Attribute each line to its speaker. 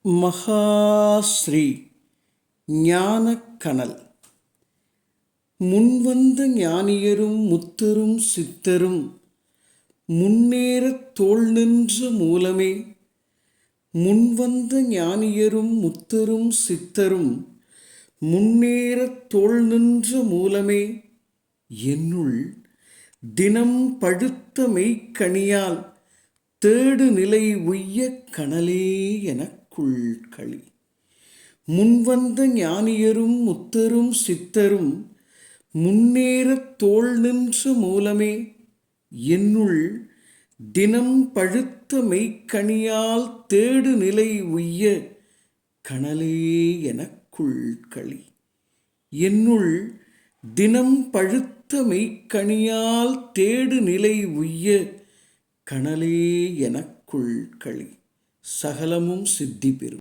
Speaker 1: மகாஸ்ரீ ஞானக்கனல் முன்வந்த ஞானியரும் முத்தரும் சித்தரும் முன்னேறத் தோள் நின்ற மூலமே. முன்வந்த ஞானியரும் முத்தரும் சித்தரும் முன்னேறத் தோள் நின்ற மூலமே. என்னுள் தினம் பழுத்த மெய்க்கனியால் தேடு நிலை உய்ய கனலே எனக்குள் களி. முன்வந்த ஞானியரும் முத்தரும் சித்தரும் முன்னேறத் தோள் நின்ற மூலமே. என்னுள் தினம் பழுத்த மெய்க்கனியால் தேடு நிலை உய்ய கனலே எனக்குள் களி. என்னுள் தினம் பழுத்த மெய்க்கனியால் தேடு நிலை உய்ய கனலே எனக்குள் களி. சகலமும் சித்தி பெறும்.